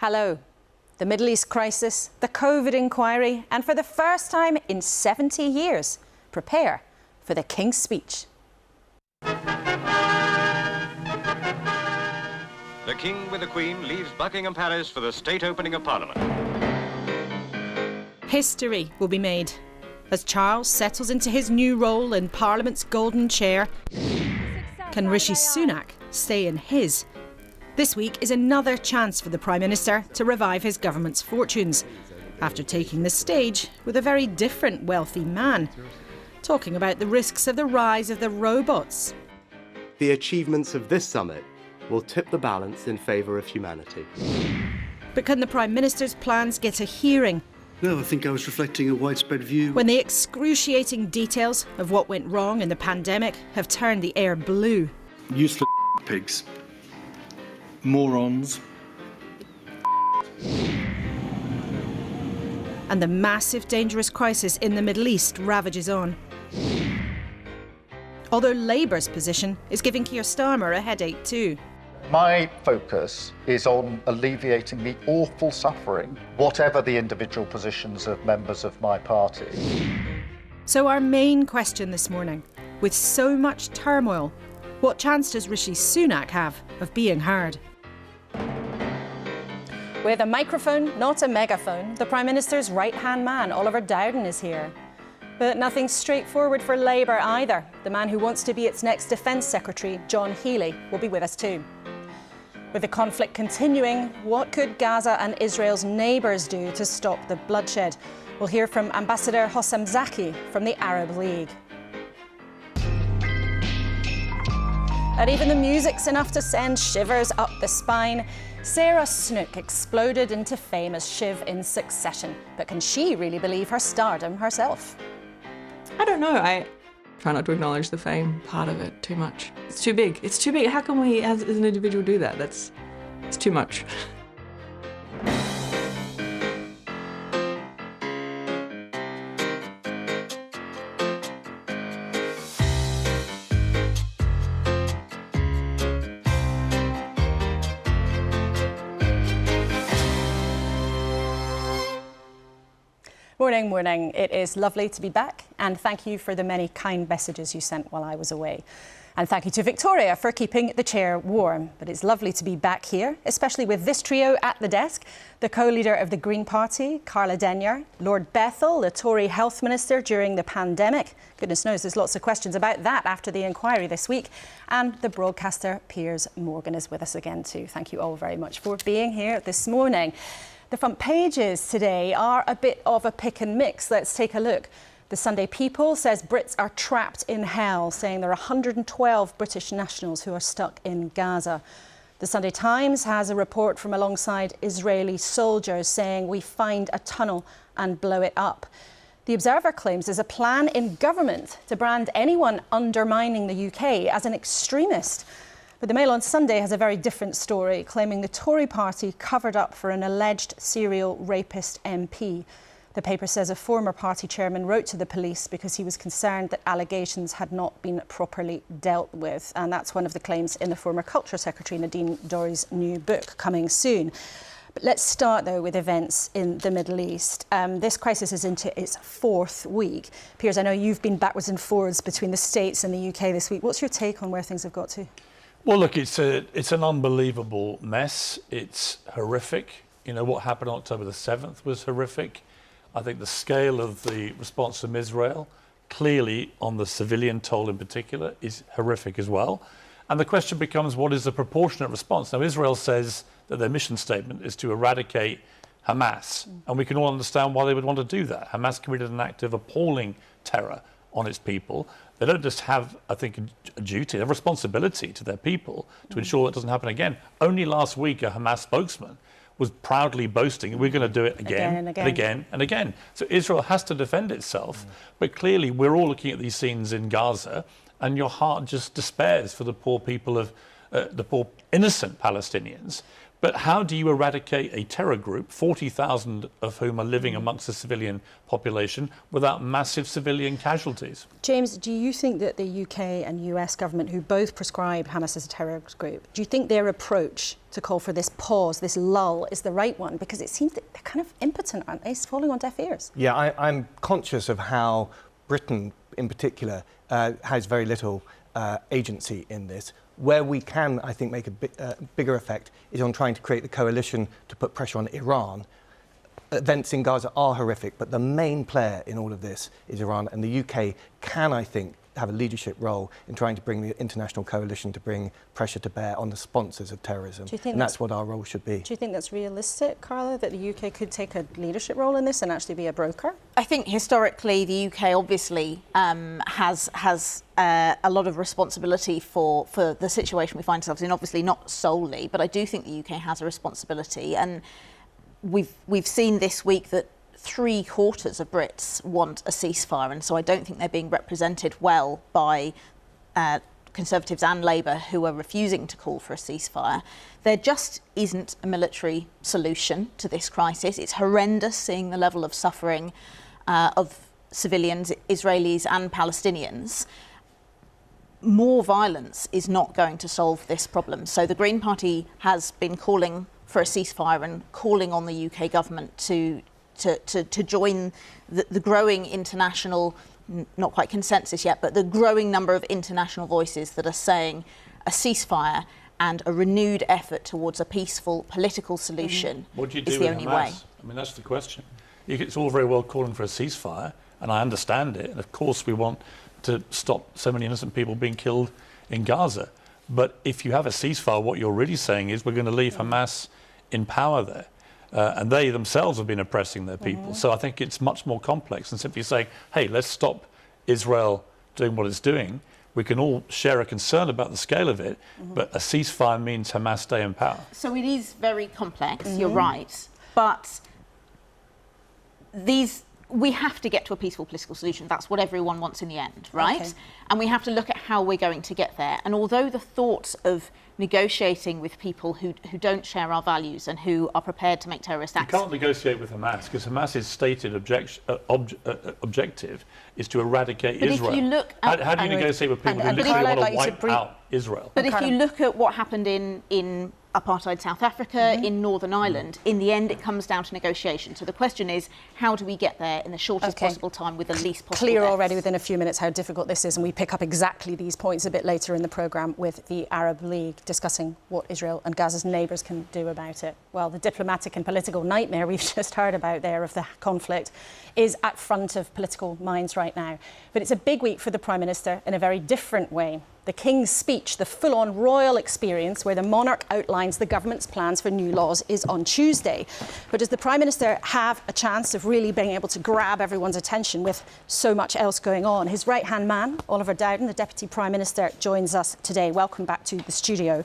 Hello. The Middle East crisis, the COVID inquiry, and for the first time in 70 years, prepare for the King's speech. The King with the Queen leaves Buckingham Palace for the state opening of Parliament. History will be made as Charles settles into his new role in Parliament's golden chair. Can Rishi Sunak stay in his? This week is another chance for the Prime Minister to revive his government's fortunes, after taking the stage with a very different wealthy man, talking about the risks of the rise of the robots. The achievements of this summit will tip the balance in favour of humanity. But can the Prime Minister's plans get a hearing? No, I think I was reflecting a widespread view. When the excruciating details of what went wrong in the pandemic have turned the air blue. Useless pigs. Morons. And the massive, dangerous crisis in the Middle East ravages on. Although Labour's position is giving Keir Starmer a headache too. My focus is on alleviating the awful suffering, whatever the individual positions of members of my party. So our main question this morning, with so much turmoil, what chance does Rishi Sunak have of being heard? With a microphone, not a megaphone, the Prime Minister's right-hand man, Oliver Dowden, is here. But nothing straightforward for Labour either. The man who wants to be its next Defence Secretary, John Healey, will be with us too. With the conflict continuing, what could Gaza and Israel's neighbours do to stop the bloodshed? We'll hear from Ambassador Hossam Zaki from the Arab League. And even the music's enough to send shivers up the spine. Sarah Snook exploded into fame as Shiv in Succession. But can she really believe her stardom herself? I don't know. I try not to acknowledge the fame part of it too much. It's too big. It's too big. How can we, as an individual, do that? It's too much. Morning, morning. It is lovely to be back, and thank you for the many kind messages you sent while I was away. And thank you to Victoria for keeping the chair warm. But it's lovely to be back here, especially with this trio at the desk. The co-leader of the Green Party, Carla Denyer, Lord Bethell, the Tory Health Minister during the pandemic. Goodness knows there's lots of questions about that after the inquiry this week. And the broadcaster, Piers Morgan, is with us again too. Thank you all very much for being here this morning. The front pages today are a bit of a pick and mix. Let's take a look. The Sunday People says Brits are trapped in hell, saying there are 112 British nationals who are stuck in Gaza. The Sunday Times has a report from alongside Israeli soldiers saying we find a tunnel and blow it up. The Observer claims there's a plan in government to brand anyone undermining the UK as an extremist. But the Mail on Sunday has a very different story, claiming the Tory party covered up for an alleged serial rapist MP. The paper says a former party chairman wrote to the police because he was concerned that allegations had not been properly dealt with. And that's one of the claims in the former Culture Secretary Nadine Dorry's new book, coming soon. But let's start, though, with events in the Middle East. This crisis is into its fourth week. Piers, I know you've been backwards and forwards between the States and the UK this week. What's your take on where things have got to? Well, look, it's an unbelievable mess. It's horrific. You know, what happened on October the 7th was horrific. I think the scale of the response from Israel, clearly on the civilian toll in particular, is horrific as well. And the question becomes, what is the proportionate response? Now, Israel says that their mission statement is to eradicate Hamas. And we can all understand why they would want to do that. Hamas committed an act of appalling terror on its people. They don't just have, I think, a duty, a responsibility to their people to ensure that doesn't happen again. Only last week, a Hamas spokesman was proudly boasting, we're going to do it again and again and again. So Israel has to defend itself. But clearly, we're all looking at these scenes in Gaza, and your heart just despairs for the poor people of the poor innocent Palestinians. But how do you eradicate a terror group, 40,000 of whom are living amongst the civilian population, without massive civilian casualties? James, do you think that the UK and US government, who both prescribe Hamas as a terrorist group, do you think their approach to call for this pause, this lull, is the right one? Because it seems that they're kind of impotent, aren't they? It's falling on deaf ears. Yeah, I'm conscious of how Britain, in particular, has very little agency in this. Where we can, I think, make a bigger effect is on trying to create the coalition to put pressure on Iran. Events in Gaza are horrific, but the main player in all of this is Iran, and the UK can, I think, have a leadership role in trying to bring the international coalition to bring pressure to bear on the sponsors of terrorism. And that's what our role should be. Do you think that's realistic, Carla, that the UK could take a leadership role in this and actually be a broker? I think historically the UK obviously has a lot of responsibility for the situation we find ourselves in, obviously not solely, but I do think the UK has a responsibility. And we've seen this week that 3/4 of Brits want a ceasefire, and so I don't think they're being represented well by Conservatives and Labour, who are refusing to call for a ceasefire. There just isn't a military solution to this crisis. It's horrendous seeing the level of suffering of civilians, Israelis and Palestinians. More violence is not going to solve this problem. So the Green Party has been calling for a ceasefire and calling on the UK government to join the growing international, not quite consensus yet, but the growing number of international voices that are saying a ceasefire and a renewed effort towards a peaceful political solution is the only way. I mean, that's the question. It's all very well calling for a ceasefire, and I understand it. And of course, we want to stop so many innocent people being killed in Gaza. But if you have a ceasefire, what you're really saying is we're going to leave Hamas in power there. And they themselves have been oppressing their people. So I think it's much more complex than simply saying, hey, let's stop Israel doing what it's doing. We can all share a concern about the scale of it, but a ceasefire means Hamas stay in power. So it is very complex, you're right. But we have to get to a peaceful political solution. That's what everyone wants in the end, right? Okay. And we have to look at how we're going to get there. And although the thought of negotiating with people who don't share our values and who are prepared to make terrorist acts... You can't negotiate with Hamas, because Hamas's stated objective is to eradicate Israel. If you look at, how do you negotiate with people who literally want to wipe out Israel? But if you look at what happened in apartheid South Africa, in Northern Ireland, in the end it comes down to negotiation. So the question is, how do we get there in the shortest possible time with the least possible Clear deaths? already within a few minutes how difficult this is, and we pick up exactly these points a bit later in the programme with the Arab League discussing what Israel and Gaza's neighbours can do about it. Well, the diplomatic and political nightmare we've just heard about there of the conflict is at front of political minds right now. But it's a big week for the Prime Minister in a very different way. The King's speech, the full-on royal experience where the monarch outlines the government's plans for new laws, is on Tuesday. But does the Prime Minister have a chance of really being able to grab everyone's attention with so much else going on? His right-hand man, Oliver Dowden, the Deputy Prime Minister, joins us today. Welcome back to the studio.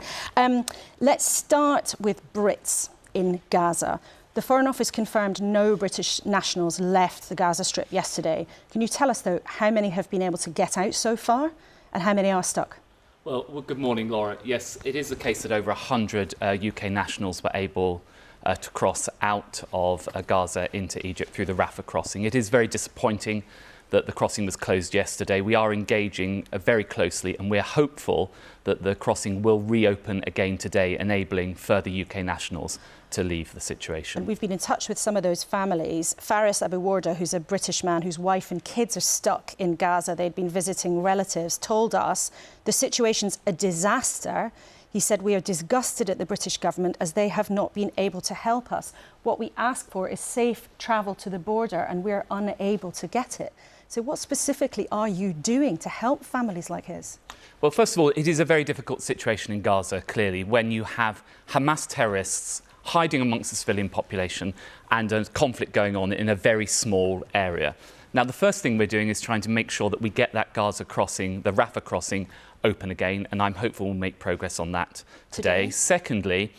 Let's start with Brits in Gaza. The Foreign Office confirmed no British nationals left the Gaza Strip yesterday. Can you tell us, though, how many have been able to get out so far? And how many are stuck? Well, good morning, Laura. Yes, it is the case that over 100 UK nationals were able to cross out of Gaza into Egypt through the Rafah crossing. It is very disappointing that the crossing was closed yesterday. We are engaging very closely, and we're hopeful that the crossing will reopen again today, enabling further UK nationals to leave the situation. And we've been in touch with some of those families. Faris Abu Warda, who's a British man whose wife and kids are stuck in Gaza, they'd been visiting relatives, told us the situation's a disaster. He said, we are disgusted at the British government as they have not been able to help us. What we ask for is safe travel to the border, and we're unable to get it. So what specifically are you doing to help families like his? Well, first of all, it is a very difficult situation in Gaza, clearly, when you have Hamas terrorists hiding amongst the civilian population and a conflict going on in a very small area. Now, the first thing we're doing is trying to make sure that we get that Gaza crossing, the Rafah crossing, open again, and I'm hopeful we'll make progress on that today. Secondly,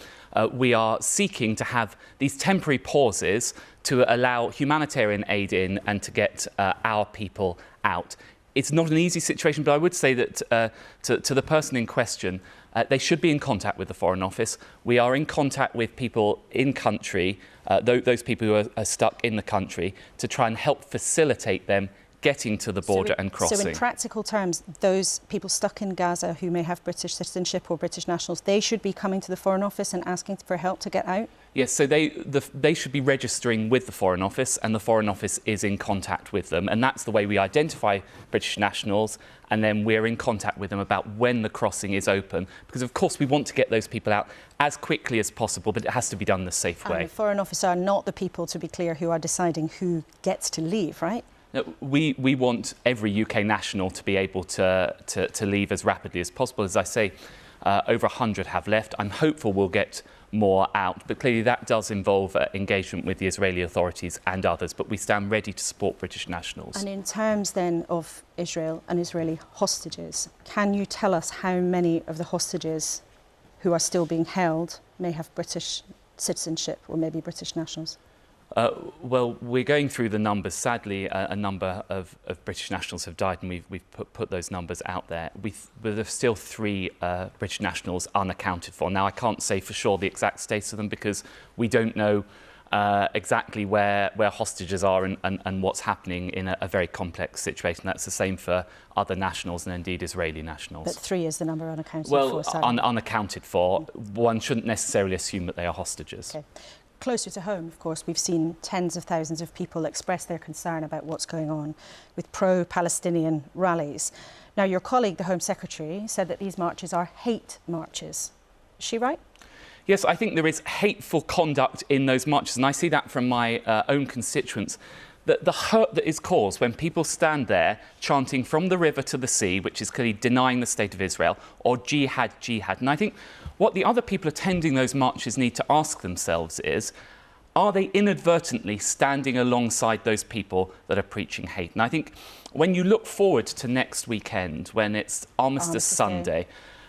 we are seeking to have these temporary pauses to allow humanitarian aid in and to get our people out. It's not an easy situation, but I would say that to the person in question, they should be in contact with the Foreign Office. We are in contact with people in country, those people who are stuck in the country, to try and help facilitate them getting to the border and crossing. So in practical terms, those people stuck in Gaza who may have British citizenship or British nationals, they should be coming to the Foreign Office and asking for help to get out? Yes, so they should be registering with the Foreign Office, and the Foreign Office is in contact with them. And that's the way we identify British nationals, and then we're in contact with them about when the crossing is open. Because, of course, we want to get those people out as quickly as possible, but it has to be done the safe way. And the Foreign Office are not the people, to be clear, who are deciding who gets to leave, right? We want every UK national to be able to leave as rapidly as possible. As I say, over 100 have left. I'm hopeful we'll get more out, but clearly that does involve engagement with the Israeli authorities and others, but we stand ready to support British nationals. And in terms then of Israel and Israeli hostages, can you tell us how many of the hostages who are still being held may have British citizenship or maybe British nationals? Well, we're going through the numbers. Sadly, a number of British nationals have died, and we've put those numbers out there. But there's still 3 British nationals unaccounted for. Now, I can't say for sure the exact status of them because we don't know exactly where hostages are and what's happening in a very complex situation. That's the same for other nationals and indeed Israeli nationals. But 3 is the number unaccounted for? Well, unaccounted for. One shouldn't necessarily assume that they are hostages. Okay. Closer to home, of course, we've seen tens of thousands of people express their concern about what's going on with pro-Palestinian rallies. Now, your colleague, the Home Secretary, said that these marches are hate marches. Is she right? Yes, I think there is hateful conduct in those marches, and I see that from my own constituents. The hurt that is caused when people stand there chanting from the river to the sea, which is clearly denying the state of Israel, or jihad, jihad. And I think what the other people attending those marches need to ask themselves is, are they inadvertently standing alongside those people that are preaching hate? And I think when you look forward to next weekend, when it's Armistice Sunday,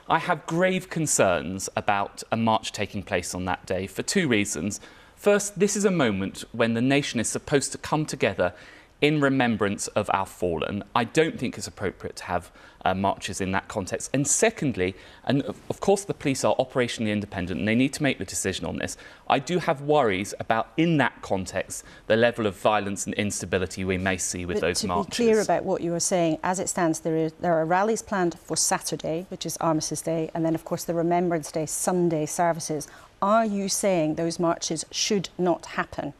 I have grave concerns about a march taking place on that day for 2 reasons. First, this is a moment when the nation is supposed to come together in remembrance of our fallen. I don't think it's appropriate to have marches in that context. And secondly, and of course the police are operationally independent and they need to make the decision on this, I do have worries about, in that context, the level of violence and instability we may see with those marches. To be clear about what you were saying, as it stands, there are rallies planned for Saturday, which is Armistice Day, and then of course the Remembrance Day Sunday services. Are you saying those marches should not happen?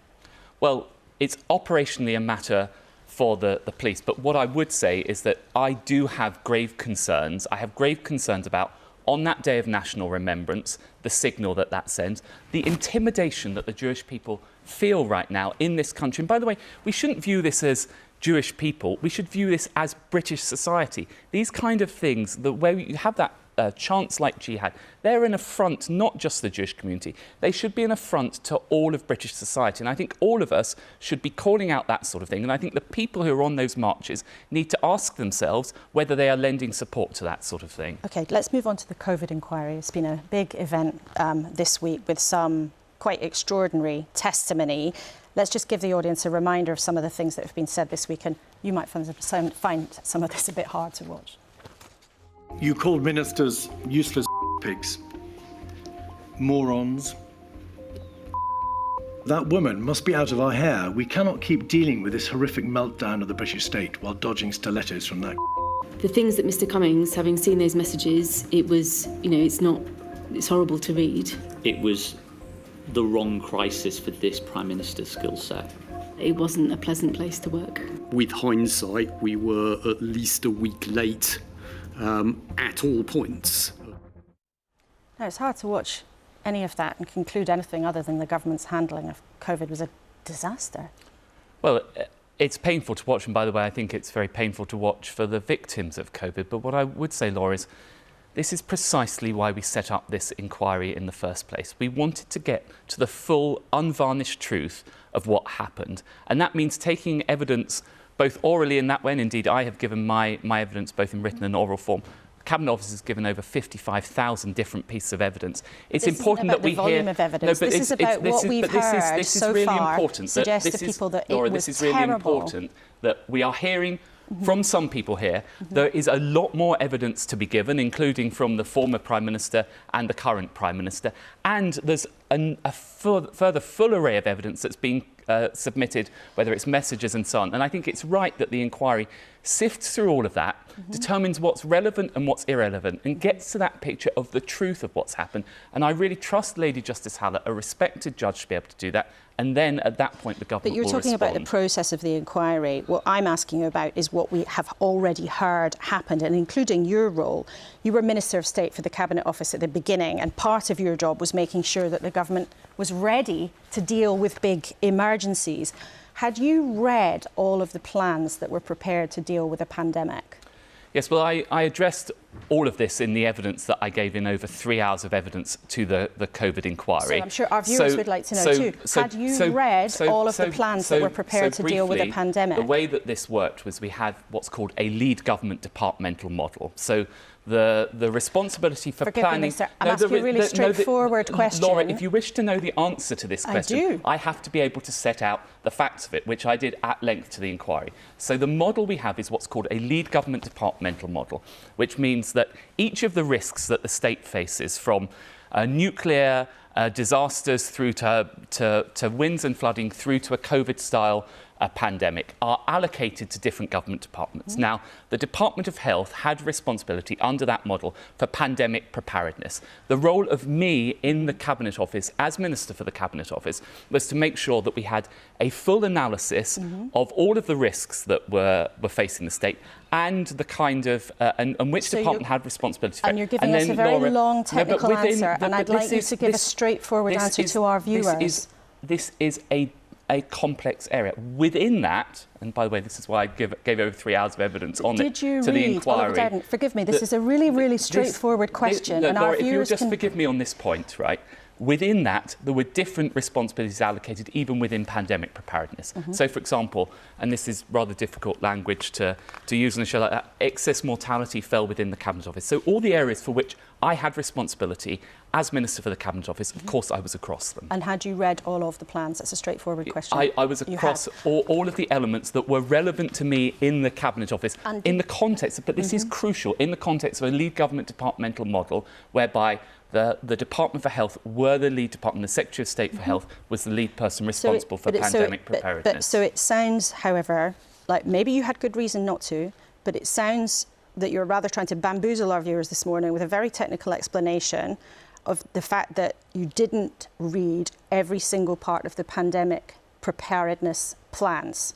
Well, it's operationally a matter for the police. But what I would say is that I do have grave concerns. I have grave concerns about, on that day of national remembrance, the signal that sends, the intimidation that the Jewish people feel right now in this country. And by the way, we shouldn't view this as Jewish people. We should view this as British society. These kind of things, where you have that chants like jihad, they're an affront not just to the Jewish community, they should be an affront to all of British society. And I think all of us should be calling out that sort of thing. And I think the people who are on those marches need to ask themselves whether they are lending support to that sort of thing. OK, let's move on to the COVID inquiry. It's been a big event this week with some quite extraordinary testimony. Let's just give the audience a reminder of some of the things that have been said this week, and you might find some of this a bit hard to watch. You called ministers useless pigs, morons. That woman must be out of our hair. We cannot keep dealing with this horrific meltdown of the British state while dodging stilettos from that. The things that Mr. Cummings, having seen those messages, it was, it's horrible to read. It was the wrong crisis for this Prime Minister's skill set. It wasn't a pleasant place to work. With hindsight, we were at least a week late. At all points. No, it's hard to watch any of that and conclude anything other than the government's handling of COVID was a disaster. Well, it's painful to watch, and by the way, I think it's very painful to watch for the victims of COVID. But what I would say, Laura, is this is precisely why we set up this inquiry in the first place. We wanted to get to the full, unvarnished truth of what happened. And that means taking evidence both orally in that way, and indeed I have given my evidence both in written and oral form. The Cabinet Office has given over 55,000 different pieces of evidence. It's important that we hear... This isn't about the volume of evidence. This is about what we've heard so far suggests to people that it was terrible. Laura, this is really important that we are hearing from some people here. There is a lot more evidence to be given, including from the former Prime Minister and the current Prime Minister. And there's a further full array of evidence that's been submitted, whether it's messages and so on. And I think it's right that the inquiry sifts through all of that, determines what's relevant and what's irrelevant, and gets to that picture of the truth of what's happened. And I really trust Lady Justice Hallett, a respected judge, to be able to do that. And then at that point, the government will respond. But you're talking about the process of the inquiry. What I'm asking you about is what we have already heard happened, and including your role. You were Minister of State for the Cabinet Office at the beginning, and part of your job was making sure that the government was ready to deal with big emergencies. Had you read all of the plans that were prepared to deal with a pandemic? Yes, well, I addressed all of this in the evidence that I gave in over 3 hours of evidence to the COVID inquiry. So I'm sure our viewers would like to know too. Had you read all of the plans that were prepared to deal with a pandemic? The way that this worked was we had what's called a lead government departmental model. So the responsibility for Forgive planning... me, Mr. I'm asking a really straightforward question. Laura, if you wish to know the answer to this question, I have to be able to set out the facts of it, which I did at length to the inquiry. So the model we have is what's called a lead government departmental model, which means that each of the risks that the state faces, from nuclear disasters through to winds and flooding through to a COVID-style pandemic, are allocated to different government departments. Now, the Department of Health had responsibility under that model for pandemic preparedness. The role of me in the Cabinet Office, as Minister for the Cabinet Office, was to make sure that we had a full analysis of all of the risks that were facing the state and the kind of and which department had responsibility for it. And you're giving us a very long technical answer, and I'd like you to give a straightforward answer to our viewers. This is a complex area. Within that, and by the way, this is why I gave over 3 hours of evidence on it to the inquiry. Oliver Dowden, forgive me, this is a really straightforward question. Look, and Laura, our viewers if you'll just forgive me on this point, right? Within that, there were different responsibilities allocated, even within pandemic preparedness. So, for example, and this is rather difficult language to use on a show like that, excess mortality fell within the Cabinet Office. So all the areas for which I had responsibility as Minister for the Cabinet Office, of course, I was across them. And had you read all of the plans? That's a straightforward question. I was across all of the elements that were relevant to me in the Cabinet Office, in the context, but this is crucial, in the context of a lead government departmental model, whereby the Department for Health were the lead department, the Secretary of State for Health was the lead person responsible for pandemic preparedness. So it sounds, however, like maybe you had good reason not to, but it sounds that you're rather trying to bamboozle our viewers this morning with a very technical explanation of the fact that you didn't read every single part of the pandemic preparedness plans.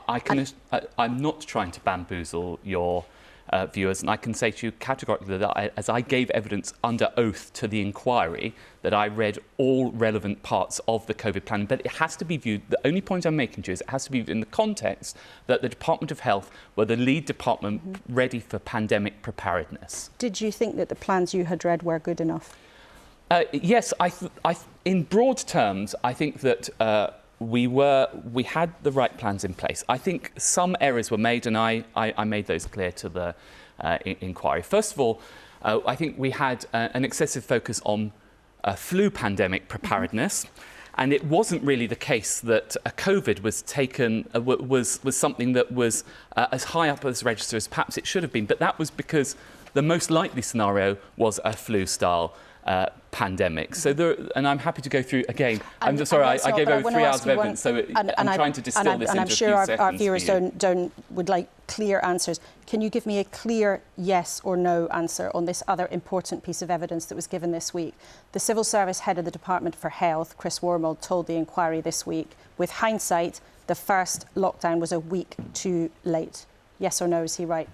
I'm not trying to bamboozle your viewers, and I can say to you categorically that as I gave evidence under oath to the inquiry, that I read all relevant parts of the COVID plan, but it has to be viewed, the only point I'm making to you is it has to be viewed in the context that the Department of Health were the lead department ready for pandemic preparedness. Did you think that the plans you had read were good enough? Yes, in broad terms, I think that we had the right plans in place. I think some errors were made, and I made those clear to the inquiry. First of all, I think we had an excessive focus on flu pandemic preparedness, and it wasn't really the case that COVID was taken was something that was as high up as register as perhaps it should have been. But that was because the most likely scenario was a flu-style pandemic. So and I'm happy to go through again. I'm just sorry, I gave over 3 hours of evidence, so I'm trying to distill this into a few seconds. And I'm sure our viewers would like clear answers. Can you give me a clear yes or no answer on this other important piece of evidence that was given this week? The Civil Service head of the Department for Health, Chris Wormald, told the inquiry this week, with hindsight, the first lockdown was a week too late. Yes or no, is he right?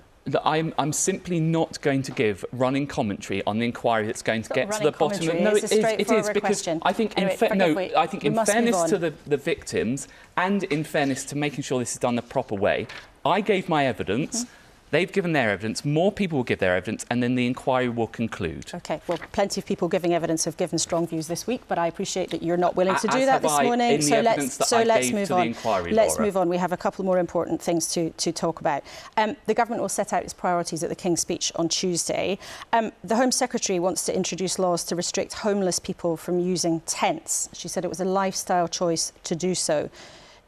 I'm simply not going to give running commentary on the inquiry that's going to get to the bottom of it. No, it is because question. I think in fairness to the victims and in fairness to making sure this is done the proper way, I gave my evidence. They've given their evidence, more people will give their evidence, and then the inquiry will conclude. OK, well, plenty of people giving evidence have given strong views this week, but I appreciate that you're not willing to do that this morning. So let's move on. Let's move on. We have a couple more important things to talk about. The government will set out its priorities at the King's speech on Tuesday. The Home Secretary wants to introduce laws to restrict homeless people from using tents. She said it was a lifestyle choice to do so.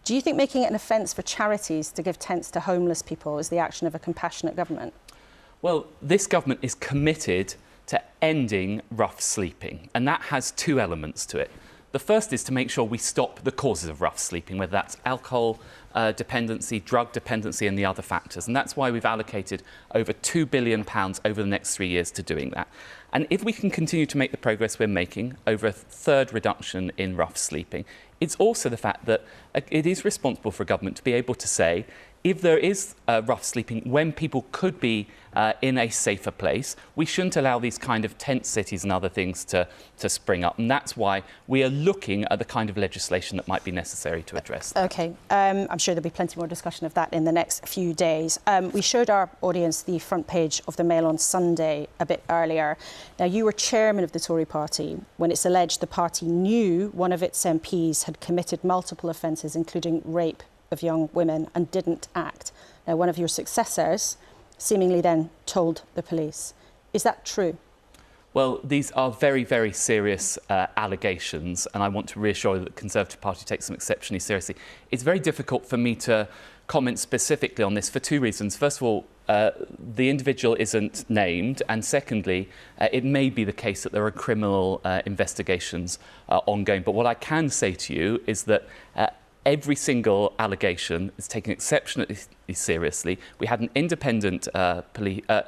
Do you think making it an offence for charities to give tents to homeless people is the action of a compassionate government? Well, this government is committed to ending rough sleeping, and that has two elements to it. The first is to make sure we stop the causes of rough sleeping, whether that's alcohol dependency, drug dependency and the other factors. And that's why we've allocated over £2 billion over the next 3 years to doing that. And if we can continue to make the progress we're making, over a third reduction in rough sleeping, it's also the fact that it is responsible for a government to be able to say, if there is rough sleeping, when people could be in a safer place, we shouldn't allow these kind of tent cities and other things to spring up. And that's why we are looking at the kind of legislation that might be necessary to address that. OK, I'm sure there'll be plenty more discussion of that in the next few days. We showed our audience the front page of the Mail on Sunday a bit earlier. Now, you were chairman of the Tory party when it's alleged the party knew one of its MPs had committed multiple offences, including rape of young women, and didn't act. Now, one of your successors seemingly then told the police. Is that true? Well, these are very, very serious allegations, and I want to reassure you that the Conservative Party takes them exceptionally seriously. It's very difficult for me to comment specifically on this for two reasons. First of all, the individual isn't named, and secondly, it may be the case that there are criminal investigations ongoing. But what I can say to you is that every single allegation is taken exceptionally seriously. We had an independent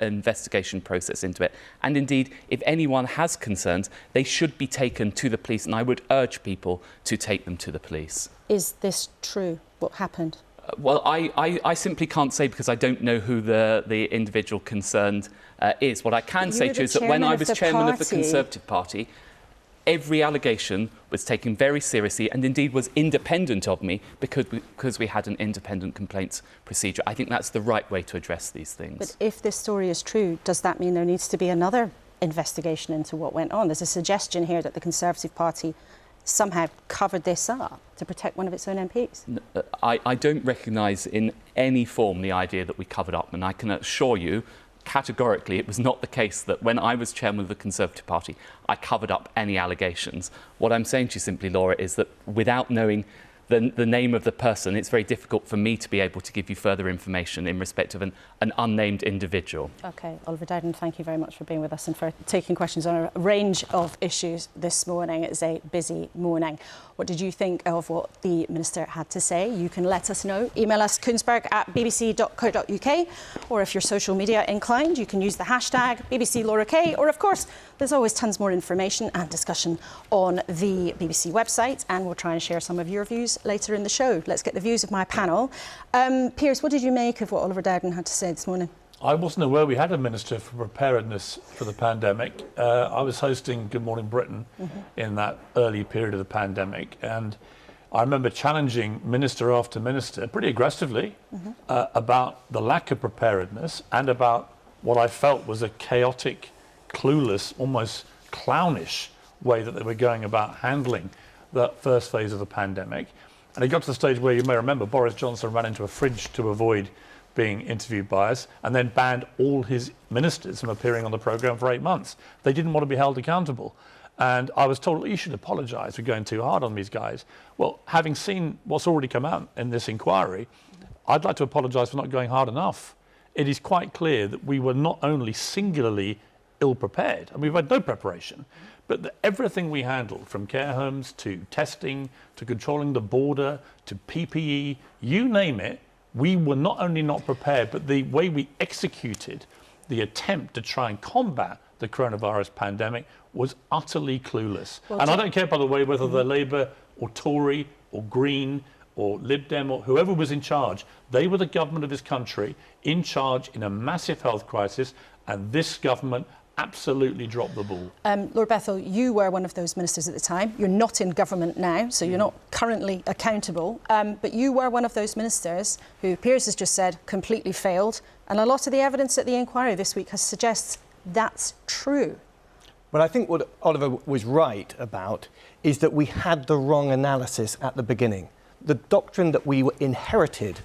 investigation process into it. And indeed, if anyone has concerns, they should be taken to the police. And I would urge people to take them to the police. Is this true, what happened? Well, I simply can't say because I don't know who the individual concerned is. What I can say to you is that when I was chairman of the Conservative Party, every allegation was taken very seriously and indeed was independent of me because we had an independent complaints procedure. I think that's the right way to address these things. But if this story is true, does that mean there needs to be another investigation into what went on? There's a suggestion here that the Conservative Party somehow covered this up to protect one of its own MPs. I don't recognise in any form the idea that we covered up, and I can assure you categorically it was not the case that when I was chairman of the Conservative Party I covered up any allegations. What I'm saying to you simply, Laura, is that without knowing the name of the person, it's very difficult for me to be able to give you further information in respect of an unnamed individual. OK, Oliver Dowden, thank you very much for being with us and for taking questions on a range of issues this morning. It's a busy morning. What did you think of what the Minister had to say? You can let us know. Email us kuenssberg@bbc.co.uk, or if you're social media inclined, you can use the hashtag #BBCLauraK, or of course, there's always tons more information and discussion on the BBC website, and we'll try and share some of your views later in the show. Let's get the views of my panel. Piers, what did you make of what Oliver Dowden had to say this morning? I wasn't aware we had a Minister for Preparedness for the pandemic. I was hosting Good Morning Britain in that early period of the pandemic, and I remember challenging minister after minister pretty aggressively about the lack of preparedness and about what I felt was a chaotic, clueless, almost clownish way that they were going about handling that first phase of the pandemic. And it got to the stage where, you may remember, Boris Johnson ran into a fridge to avoid being interviewed by us, and then banned all his ministers from appearing on the programme for 8 months. They didn't want to be held accountable. And I was told, you should apologise for going too hard on these guys. Well, having seen what's already come out in this inquiry, I'd like to apologise for not going hard enough. It is quite clear that we were not only singularly ill-prepared, and we've had no preparation, but that everything we handled, from care homes to testing, to controlling the border, to PPE, you name it, we were not only not prepared, but the way we executed the attempt to try and combat the coronavirus pandemic was utterly clueless. Well, and I don't care, by the way, whether they're Labour or Tory or Green or Lib Dem or whoever was in charge. They were the government of this country in charge in a massive health crisis, and this government absolutely dropped the ball. Lord Bethell, you were one of those ministers at the time. You're not in government now, so you're not currently accountable. But you were one of those ministers who, Piers has just said, completely failed. And a lot of the evidence at the inquiry this week suggests that's true. Well, I think what Oliver was right about is that we had the wrong analysis at the beginning. The doctrine that we inherited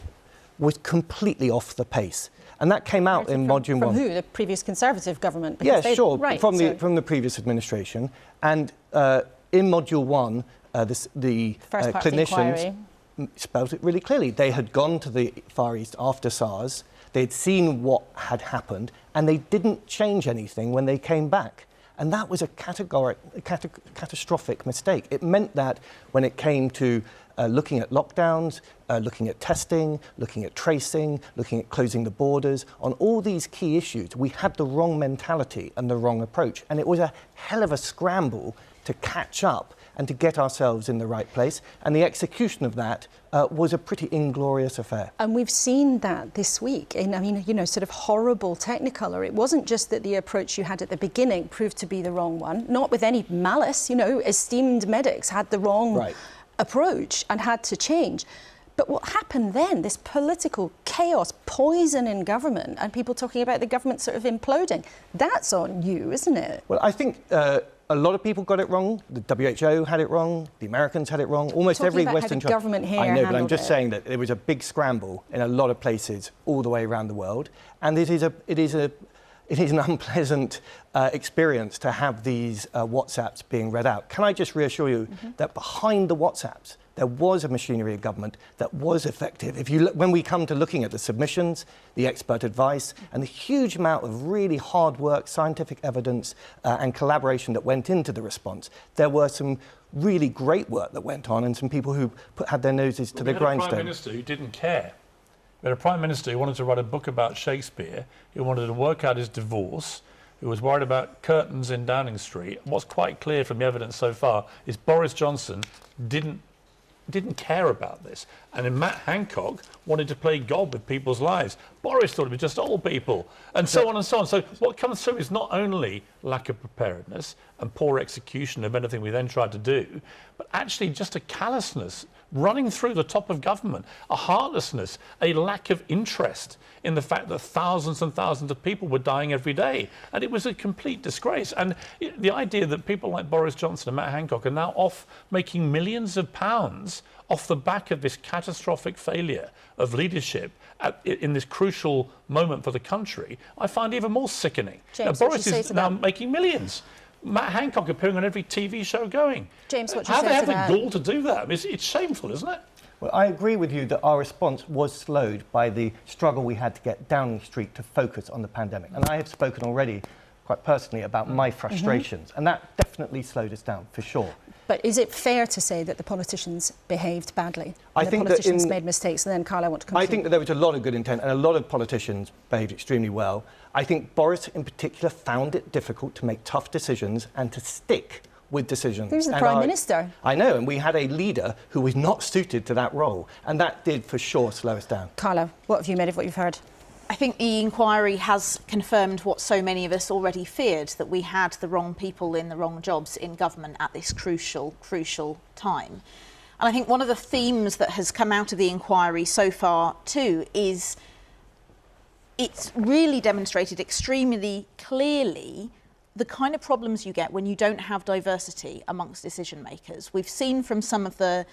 was completely off the pace. And that came out in Module 1. From who? The previous Conservative government? Yes, sure, right, from the previous administration. And in Module 1, the clinicians spelled it really clearly. They had gone to the Far East after SARS, they'd seen what had happened, and they didn't change anything when they came back. And that was a catastrophic mistake. It meant that when it came to looking at lockdowns, looking at testing, looking at tracing, looking at closing the borders, on all these key issues, we had the wrong mentality and the wrong approach. And it was a hell of a scramble to catch up and to get ourselves in the right place. And the execution of that was a pretty inglorious affair. And we've seen that this week in, I mean, you know, sort of horrible Technicolor. It wasn't just that the approach you had at the beginning proved to be the wrong one, not with any malice, you know, esteemed medics had the wrong approach and had to change. But what happened then, this political chaos, poison in government, and people talking about the government sort of imploding, that's on you, isn't it? Well, I think a lot of people got it wrong. The WHO had it wrong. The Americans had it wrong. Almost every Western government here I know, but I'm just saying that there was a big scramble in a lot of places all the way around the world, and it is an unpleasant experience to have these WhatsApps being read out. Can I just reassure you that behind the WhatsApps there was a machinery of government that was effective. If you look, when we come to looking at the submissions, the expert advice, and the huge amount of really hard work, scientific evidence, and collaboration that went into the response, there were some really great work that went on, and some people who had their noses to the grindstone. We had a Prime Minister who didn't care. We had a Prime Minister who wanted to write a book about Shakespeare, who wanted to work out his divorce, who was worried about curtains in Downing Street. And what's quite clear from the evidence so far is Boris Johnson didn't care about this. And then Matt Hancock wanted to play God with people's lives. Boris thought it was just old people, and so on and so on. So what comes through is not only lack of preparedness and poor execution of anything we then tried to do, but actually just a callousness running through the top of government, a heartlessness, a lack of interest in the fact that thousands and thousands of people were dying every day. And it was a complete disgrace. And the idea that people like Boris Johnson and Matt Hancock are now off making millions of pounds off the back of this catastrophic failure of leadership in this crucial moment for the country, I find even more sickening. James, now, Boris is now making millions. Matt Hancock appearing on every TV show going. James, what do you How say they have to that? the gall to do that? I mean, it's shameful, isn't it? Well, I agree with you that our response was slowed by the struggle we had to get Downing Street to focus on the pandemic. And I have spoken already, quite personally, about my frustrations. And that definitely slowed us down, for sure. But is it fair to say that the politicians behaved badly? I the think politicians made mistakes, and then, Carl, I want to come to you. I think that there was a lot of good intent, and a lot of politicians behaved extremely well. I think Boris, in particular, found it difficult to make tough decisions and to stick with decisions. He was the Prime Minister. I know, and we had a leader who was not suited to that role, and that did, for sure, slow us down. Carla, what have you made of what you've heard? I think the inquiry has confirmed what so many of us already feared, that we had the wrong people in the wrong jobs in government at this crucial time. And I think one of the themes that has come out of the inquiry so far too is it's really demonstrated extremely clearly the kind of problems you get when you don't have diversity amongst decision makers. We've seen from some of the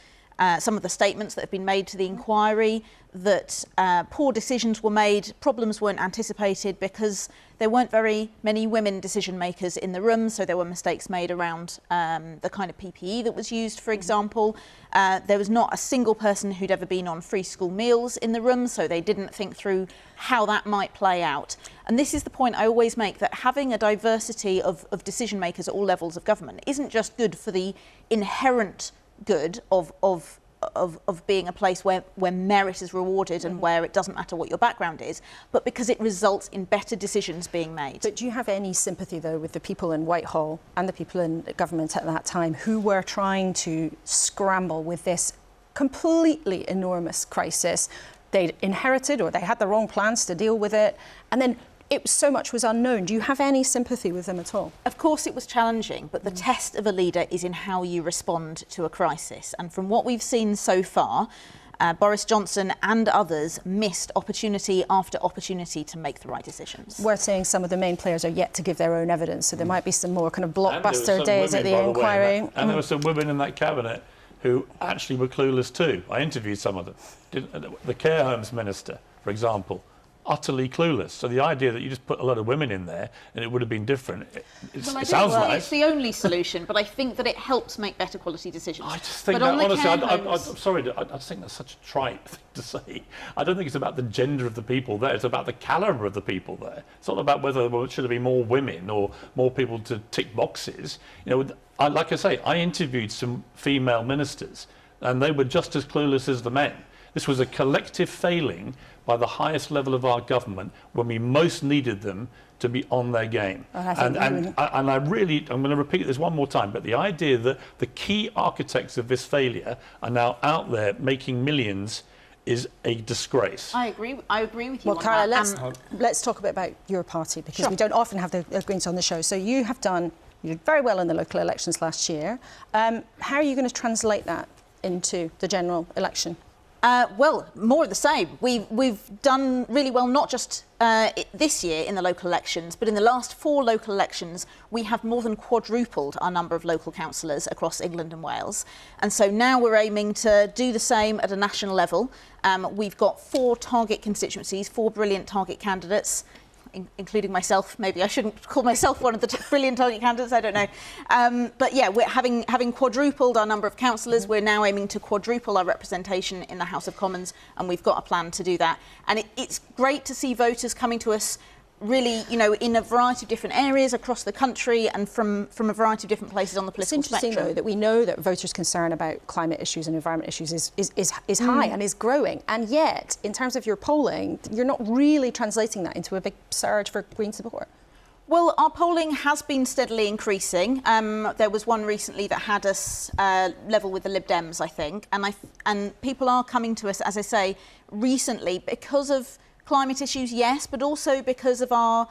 statements that have been made to the inquiry that poor decisions were made, problems weren't anticipated because there weren't very many women decision makers in the room, so there were mistakes made around the kind of PPE that was used, for example. There was not a single person who'd ever been on free school meals in the room, so they didn't think through how that might play out. And this is the point I always make, that having a diversity of decision makers at all levels of government isn't just good for the inherent good of being a place where merit is rewarded and where it doesn't matter what your background is, but because it results in better decisions being made. But do you have any sympathy, though, with the people in Whitehall and the people in government at that time who were trying to scramble with this completely enormous crisis? They'd inherited, or they had the wrong plans to deal with it, and then so much was unknown. Do you have any sympathy with them at all? Of course it was challenging, but the test of a leader is in how you respond to a crisis. And from what we've seen so far, Boris Johnson and others missed opportunity after opportunity to make the right decisions. We're saying some of the main players are yet to give their own evidence, so there might be some more kind of blockbuster days at the inquiry. And there were some women in that cabinet who actually were clueless too. I interviewed some of them. The care homes minister, for example, utterly clueless. So the idea that you just put a lot of women in there and it would have been different, it sounds say nice. it's the only solution, but I think that it helps make better quality decisions. I just think but that, honestly, I'm sorry, I just think that's such a trite thing to say. I don't think it's about the gender of the people there, it's about the calibre of the people there. It's not about whether there should be more women or more people to tick boxes. You know, like I say, I interviewed some female ministers and they were just as clueless as the men. This was a collective failing by the highest level of our government when we most needed them to be on their game. I'm going to repeat this one more time, but the idea that the key architects of this failure are now out there making millions is a disgrace. I agree with you. Well, Cara, let's talk a bit about your party, because we don't often have the Greens on the show. So you did very well in the local elections last year. How are you going to translate that into the general election? Well, more of the same. We've done really well, not just this year in the local elections, but in the last 4 local elections, we have more than quadrupled our number of local councillors across England and Wales. And so now we're aiming to do the same at a national level. We've got 4 target constituencies, 4 brilliant target candidates, including myself. Maybe I shouldn't call myself one of the brilliant target candidates, I don't know. But yeah, we're having quadrupled our number of councillors. We're now aiming to quadruple our representation in the House of Commons, and we've got a plan to do that. And it's great to see voters coming to us really, you know, in a variety of different areas across the country and from a variety of different places on the political spectrum. It's interesting, though, that we know that voters' concern about climate issues and environment issues is high and is growing. And yet, in terms of your polling, you're not really translating that into a big surge for Green support. Well, our polling has been steadily increasing. There was one recently that had us level with the Lib Dems, I think. And people are coming to us, as I say, recently because of climate issues, yes, but also because of our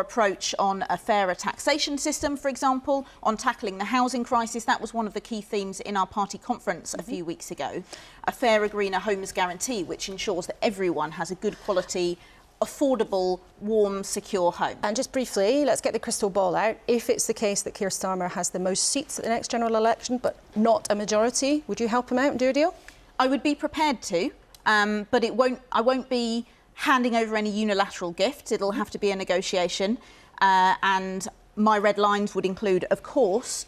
approach on a fairer taxation system, for example, on tackling the housing crisis. That was one of the key themes in our party conference a few weeks ago. A fairer, greener homes guarantee, which ensures that everyone has a good quality, affordable, warm, secure home. And just briefly, let's get the crystal ball out. If it's the case that Keir Starmer has the most seats at the next general election, but not a majority, would you help him out and do a deal? I would be prepared to, but I won't be handing over any unilateral gifts. It'll have to be a negotiation. And my red lines would include, of course,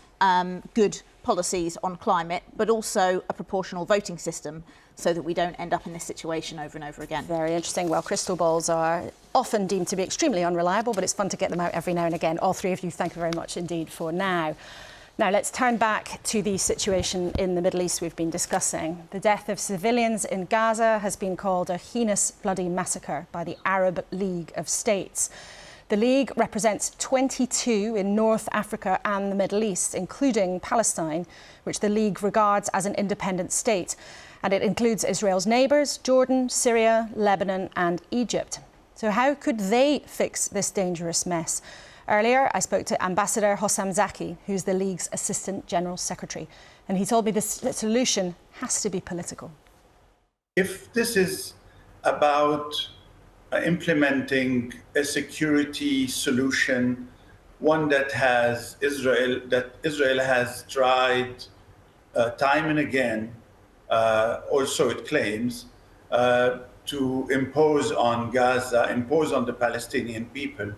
good policies on climate, but also a proportional voting system so that we don't end up in this situation over and over again. Very interesting. Well, crystal balls are often deemed to be extremely unreliable, but it's fun to get them out every now and again. All 3 of you, thank you very much indeed for now. Now, let's turn back to the situation in the Middle East we've been discussing. The death of civilians in Gaza has been called a heinous, bloody massacre by the Arab League of States. The League represents 22 in North Africa and the Middle East, including Palestine, which the League regards as an independent state. And it includes Israel's neighbours, Jordan, Syria, Lebanon and Egypt. So how could they fix this dangerous mess? Earlier, I spoke to Ambassador Hossam Zaki, who's the League's Assistant General Secretary, and he told me the solution has to be political. If this is about implementing a security solution, one that Israel has tried time and again, or so it claims, to impose on Gaza, impose on the Palestinian people,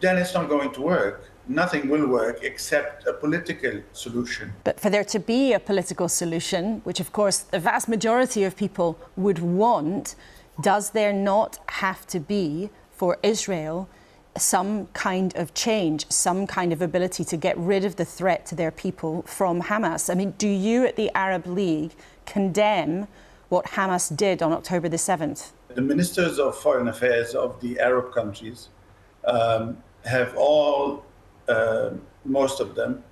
then it's not going to work. Nothing will work except a political solution. But for there to be a political solution, which of course the vast majority of people would want, does there not have to be, for Israel, some kind of change, some kind of ability to get rid of the threat to their people from Hamas? I mean, do you at the Arab League condemn what Hamas did on October the 7th? The ministers of foreign affairs of the Arab countries have all, most of them,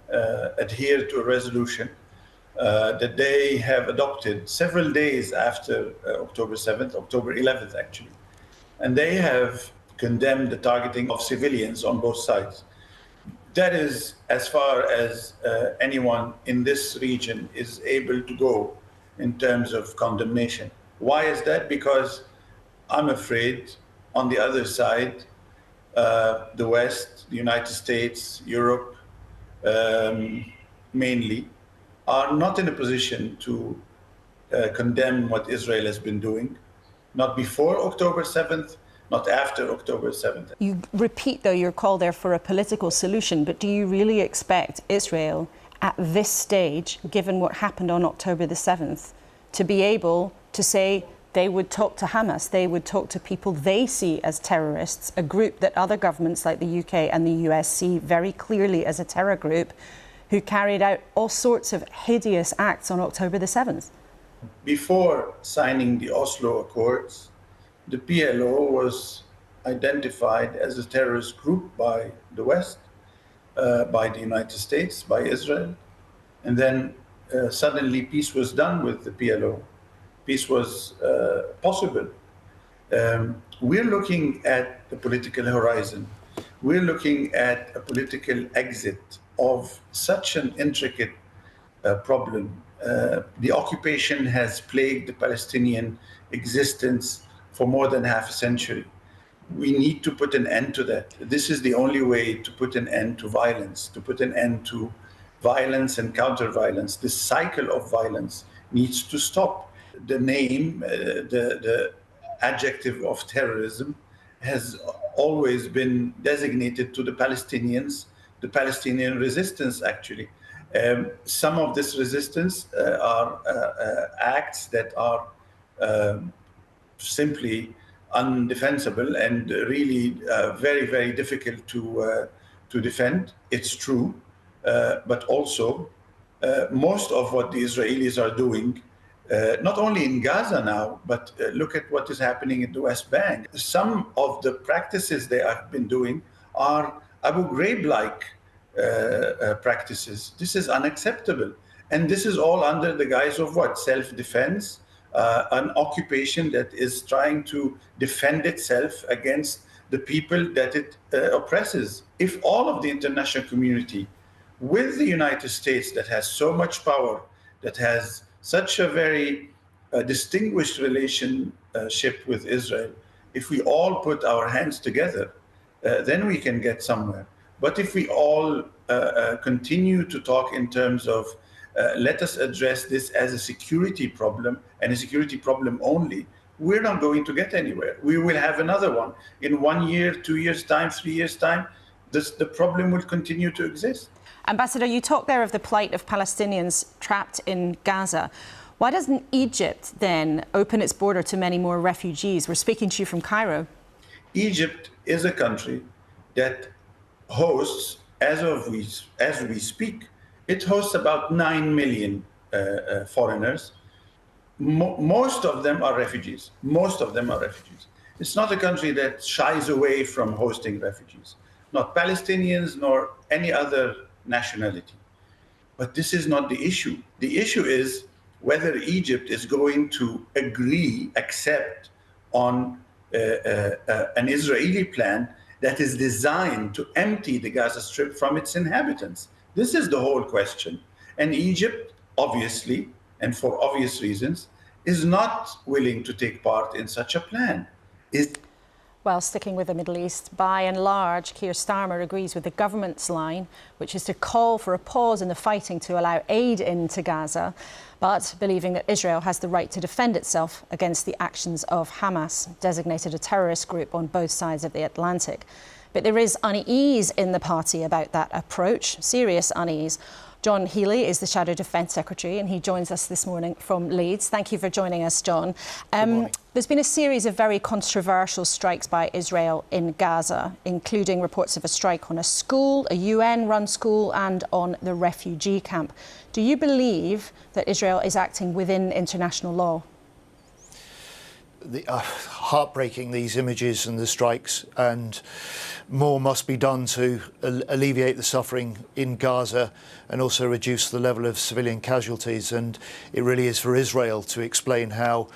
adhered to a resolution that they have adopted several days after October 7th, October 11th actually. And they have condemned the targeting of civilians on both sides. That is as far as anyone in this region is able to go in terms of condemnation. Why is that? Because I'm afraid on the other side, the West, the United States, Europe, mainly, are not in a position to condemn what Israel has been doing, not before October 7th, not after October 7th. You repeat, though, your call there for a political solution, but do you really expect Israel at this stage, given what happened on October the 7th, to be able to say they would talk to Hamas, they would talk to people they see as terrorists, a group that other governments like the UK and the US see very clearly as a terror group, who carried out all sorts of hideous acts on October the 7th? Before signing the Oslo Accords, the PLO was identified as a terrorist group by the West, by the United States, by Israel. And then suddenly peace was done with the PLO. Peace was possible. We're looking at the political horizon. We're looking at a political exit of such an intricate problem. The occupation has plagued the Palestinian existence for more than half a century. We need to put an end to that. This is the only way to put an end to violence, to put an end to violence and counter-violence. This cycle of violence needs to stop. The name, the adjective of terrorism has always been designated to the Palestinians, the Palestinian resistance, actually. Some of this resistance are acts that are simply undefensible and really very, very difficult to defend. It's true, but also most of what the Israelis are doing, not only in Gaza now, but look at what is happening in the West Bank. Some of the practices they have been doing are Abu Ghraib-like practices. This is unacceptable. And this is all under the guise of what? Self-defense, an occupation that is trying to defend itself against the people that it oppresses. If all of the international community, with the United States that has so much power, that has such a very distinguished relationship with Israel, if we all put our hands together, then we can get somewhere. But if we all continue to talk in terms of let us address this as a security problem and a security problem only, we're not going to get anywhere. We will have another one. In 1 year, 2 years' time, 3 years' time, the problem will continue to exist. Ambassador, you talk there of the plight of Palestinians trapped in Gaza. Why doesn't Egypt then open its border to many more refugees? We're speaking to you from Cairo. Egypt is a country that hosts, as we speak, it hosts about 9 million foreigners. Most of them are refugees. Most of them are refugees. It's not a country that shies away from hosting refugees, not Palestinians nor any other nationality. But this is not the issue. The issue is whether Egypt is going to accept on an Israeli plan that is designed to empty the Gaza Strip from its inhabitants. This is the whole question. And Egypt, obviously, and for obvious reasons, is not willing to take part in such a plan. Well, sticking with the Middle East, by and large, Keir Starmer agrees with the government's line, which is to call for a pause in the fighting to allow aid into Gaza, but believing that Israel has the right to defend itself against the actions of Hamas, designated a terrorist group on both sides of the Atlantic. But there is unease in the party about that approach, serious unease. John Healey is the Shadow Defence Secretary and he joins us this morning from Leeds. Thank you for joining us, John. There's been a series of very controversial strikes by Israel in Gaza, including reports of a strike on a school, a UN-run school, and on the refugee camp. Do you believe that Israel is acting within international law? Heartbreaking, these images and the strikes, and more must be done to alleviate the suffering in Gaza and also reduce the level of civilian casualties. And it really is for Israel to explain how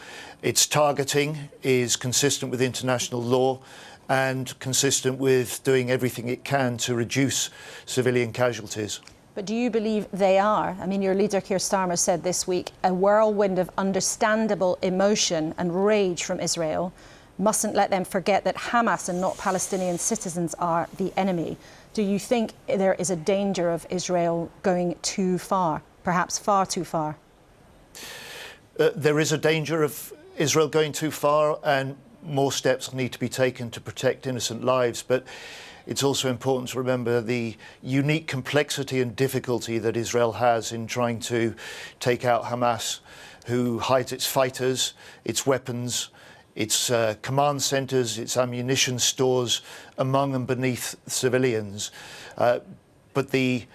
its targeting is consistent with international law and consistent with doing everything it can to reduce civilian casualties. But do you believe they are? I mean, your leader, Keir Starmer, said this week a whirlwind of understandable emotion and rage from Israel mustn't let them forget that Hamas and not Palestinian citizens are the enemy. Do you think there is a danger of Israel going too far, perhaps far too far? There is a danger of Israel going too far, and more steps need to be taken to protect innocent lives, but it's also important to remember the unique complexity and difficulty that Israel has in trying to take out Hamas, who hides its fighters, its weapons, its command centres, its ammunition stores among and beneath civilians. But the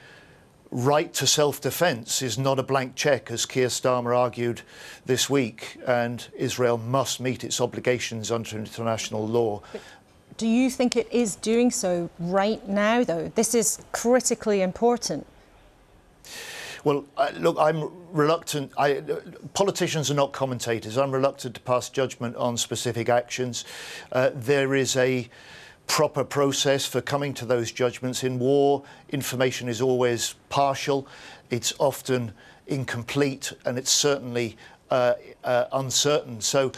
right to self-defence is not a blank cheque, as Keir Starmer argued this week, and Israel must meet its obligations under international law. Do you think it is doing so right now, though? This is critically important. Well, look, I'm reluctant. Politicians are not commentators. I'm reluctant to pass judgment on specific actions. There is a proper process for coming to those judgments. In war, information is always partial. It's often incomplete, and it's certainly uncertain. So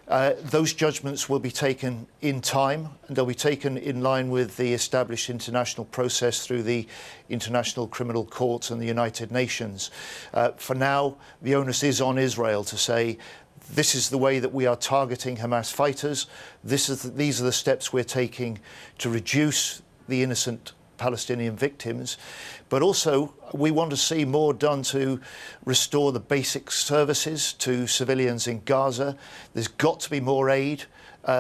those judgments will be taken in time, and they'll be taken in line with the established international process through the International Criminal Court and the United Nations. For now, the onus is on Israel to say, this is the way that we are targeting Hamas fighters. These are the steps we're taking to reduce the innocent Palestinian victims. But also, we want to see more done to restore the basic services to civilians in Gaza. There's got to be more aid,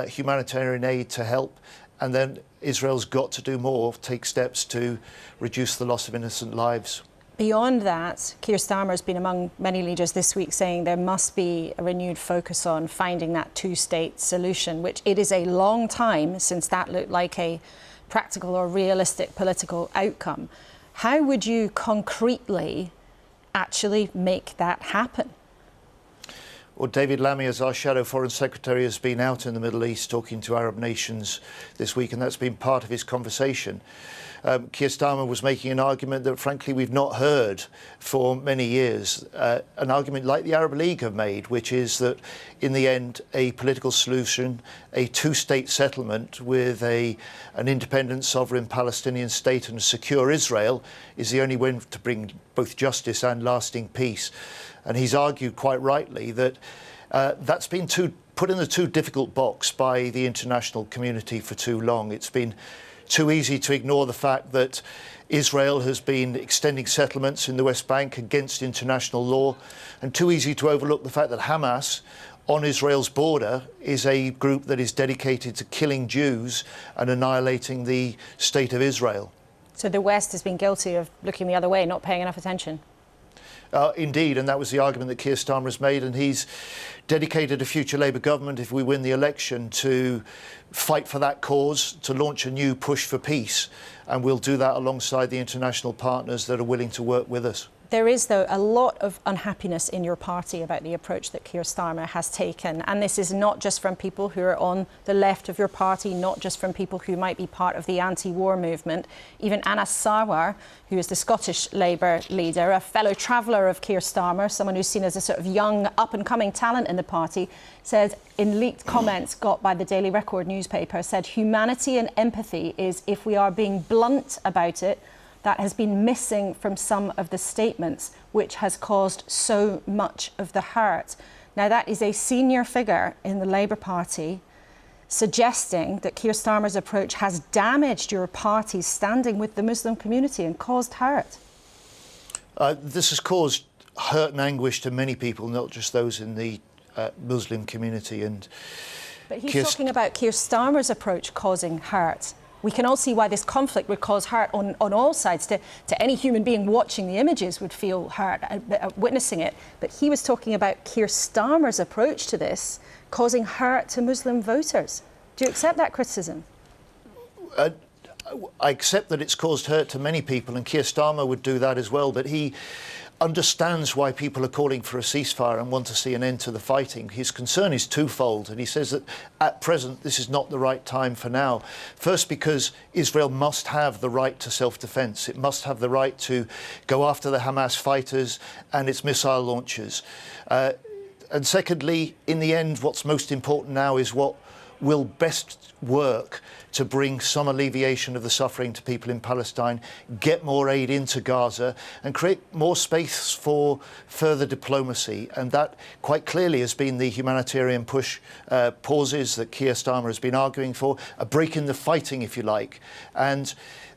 humanitarian aid to help. And then Israel's got to do more, take steps to reduce the loss of innocent lives. Beyond that, Keir Starmer has been among many leaders this week saying there must be a renewed focus on finding that two-state solution, which it is a long time since that looked like a practical or realistic political outcome. How would you concretely actually make that happen? Well, David Lammy, as our Shadow Foreign Secretary, has been out in the Middle East talking to Arab nations this week, and that's been part of his conversation. Keir Starmer was making an argument that, frankly, we've not heard for many years, an argument like the Arab League have made, which is that, in the end, a political solution, a two-state settlement with an independent, sovereign Palestinian state and a secure Israel is the only way to bring both justice and lasting peace. And he's argued quite rightly that that's been put in the too difficult box by the international community for too long. It's been too easy to ignore the fact that Israel has been extending settlements in the West Bank against international law, and too easy to overlook the fact that Hamas, on Israel's border, is a group that is dedicated to killing Jews and annihilating the state of Israel. So the West has been guilty of looking the other way, not paying enough attention. Indeed, and that was the argument that Keir Starmer has made, and he's dedicated a future Labour government, if we win the election, to fight for that cause, to launch a new push for peace, and we'll do that alongside the international partners that are willing to work with us. There is, though, a lot of unhappiness in your party about the approach that Keir Starmer has taken. And this is not just from people who are on the left of your party, not just from people who might be part of the anti-war movement. Even Anas Sarwar, who is the Scottish Labour leader, a fellow traveller of Keir Starmer, someone who's seen as a sort of young, up-and-coming talent in the party, said in leaked comments got by the Daily Record newspaper, said humanity and empathy is, if we are being blunt about it, that has been missing from some of the statements, which has caused so much of the hurt. Now, that is a senior figure in the Labour Party suggesting that Keir Starmer's approach has damaged your party's standing with the Muslim community and caused hurt. This has caused hurt and anguish to many people, not just those in the Muslim community. But he's talking about Keir Starmer's approach causing hurt. We can all see why this conflict would cause hurt on all sides. To any human being watching the images would feel hurt witnessing it. But he was talking about Keir Starmer's approach to this causing hurt to Muslim voters. Do you accept that criticism? I accept that it's caused hurt to many people, and Keir Starmer would do that as well. But he understands why people are calling for a ceasefire and want to see an end to the fighting. His concern is twofold, and he says that at present this is not the right time for now. First, because Israel must have the right to self-defense. It must have the right to go after the Hamas fighters and its missile launchers. And secondly, in the end, what's most important now is what will best work to bring some alleviation of the suffering to people in Palestine, get more aid into Gaza and create more space for further diplomacy. And that quite clearly has been the humanitarian pauses that Keir Starmer has been arguing for, a break in the fighting, if you like. And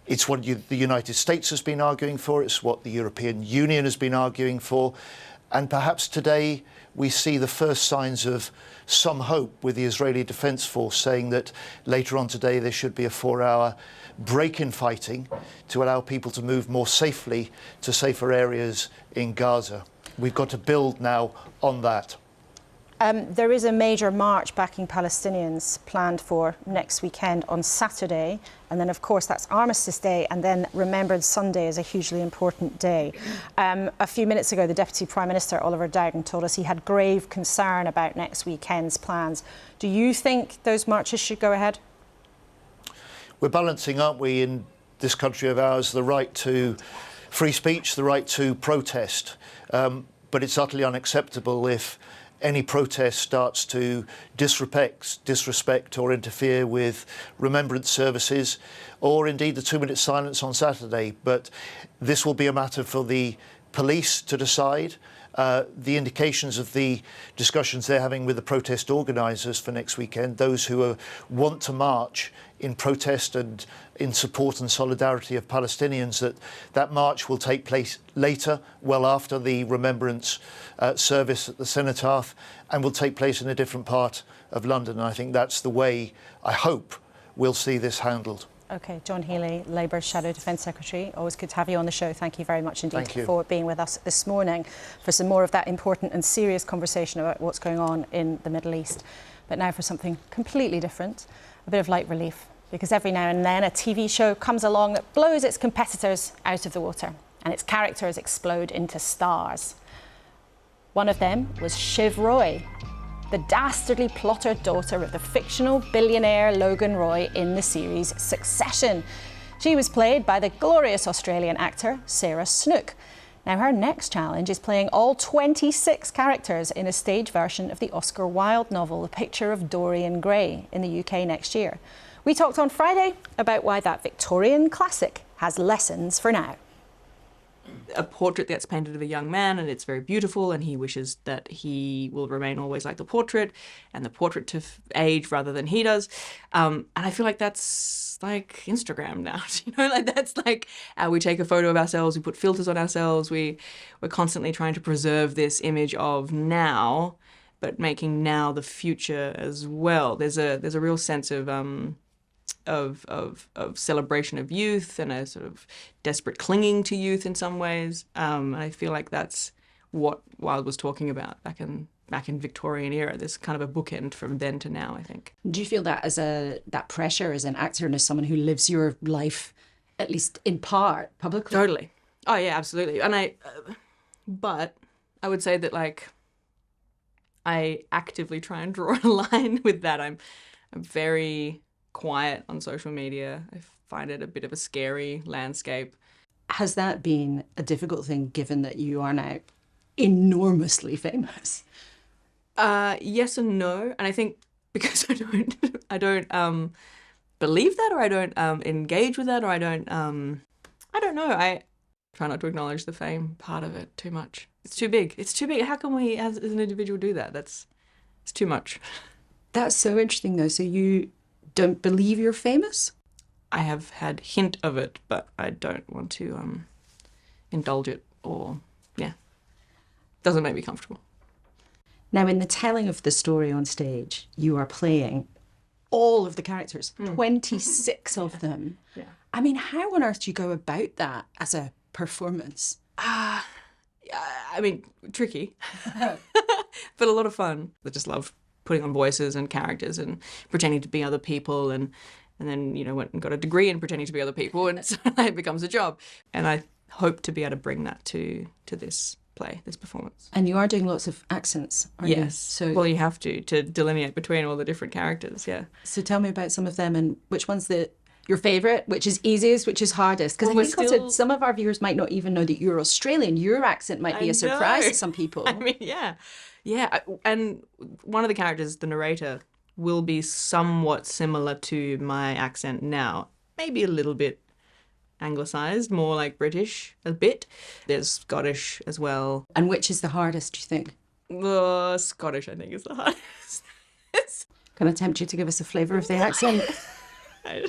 it's what the United States has been arguing for, it's what the European Union has been arguing for. And perhaps today we see the first signs of some hope with the Israeli Defense Force saying that later on today there should be a 4-hour break in fighting to allow people to move more safely to safer areas in Gaza. We've got to build now on that. There is a major march backing Palestinians planned for next weekend on Saturday. And then, of course, that's Armistice Day. And then Remembrance Sunday is a hugely important day. A few minutes ago, the Deputy Prime Minister, Oliver Dowden, told us he had grave concern about next weekend's plans. Do you think those marches should go ahead? We're balancing, aren't we, in this country of ours, the right to free speech, the right to protest. But it's utterly unacceptable if any protest starts to disrespect or interfere with remembrance services, or indeed the 2-minute silence on Saturday. But this will be a matter for the police to decide. The indications of the discussions they're having with the protest organisers for next weekend, those who want to march in protest and in support and solidarity of Palestinians, that march will take place later, well after the remembrance service at the Cenotaph, and will take place in a different part of London. And I think that's the way, I hope, we'll see this handled. OK, John Healey, Labour's Shadow Defence Secretary. Always good to have you on the show. Thank you very much indeed for being with us this morning for some more of that important and serious conversation about what's going on in the Middle East. But now for something completely different, a bit of light relief, because every now and then a TV show comes along that blows its competitors out of the water and its characters explode into stars. One of them was Shiv Roy, the dastardly plotter daughter of the fictional billionaire Logan Roy in the series Succession. She was played by the glorious Australian actor Sarah Snook. Now her next challenge is playing all 26 characters in a stage version of the Oscar Wilde novel, A Picture of Dorian Gray, in the UK next year. We talked on Friday about why that Victorian classic has lessons for now. A portrait that's painted of a young man, and it's very beautiful, and he wishes that he will remain always like the portrait, and the portrait to age rather than he does. And I feel like that's like Instagram now, you know, like that's like we take a photo of ourselves, we put filters on ourselves, we're constantly trying to preserve this image of now, but making now the future as well. There's a real sense of celebration of youth and a sort of desperate clinging to youth in some ways. I feel like that's what Wilde was talking about back in Victorian era. This kind of a bookend from then to now, I think. Do you feel that as that pressure as an actor and as someone who lives your life, at least in part, publicly? Totally. Oh yeah, absolutely. And but I would say that like I actively try and draw a line with that. I'm very quiet on social media. I find it a bit of a scary landscape. Has that been a difficult thing, given that you are now enormously famous? Yes and no. And I think because I don't believe that, or I don't engage with that, or I don't know. I try not to acknowledge the fame part of it too much. It's too big. It's too big. How can we, as an individual, do that? It's too much. That's so interesting, though. So you don't believe you're famous? I have had hint of it, but I don't want to indulge it, or doesn't make me comfortable. Now, in the telling of the story on stage, you are playing all of the characters, 26 of them. Yeah. I mean, how on earth do you go about that as a performance? I mean, tricky, but a lot of fun. I just love putting on voices and characters and pretending to be other people, and then, you know, went and got a degree in pretending to be other people, and so it becomes a job. And I hope to be able to bring that to this play, this performance. And you are doing lots of accents, aren't you? Yes. So, well, you have to delineate between all the different characters, yeah. So tell me about some of them, and which one's your favourite, which is easiest, which is hardest? Because I think also some of our viewers might not even know that you're Australian. Your accent might be a surprise to some people. I mean, yeah. And one of the characters, the narrator, will be somewhat similar to my accent now. Maybe a little bit anglicised, more like British, a bit. There's Scottish as well. And which is the hardest, do you think? Scottish, I think, is the hardest. Can I tempt you to give us a flavour of the accent? I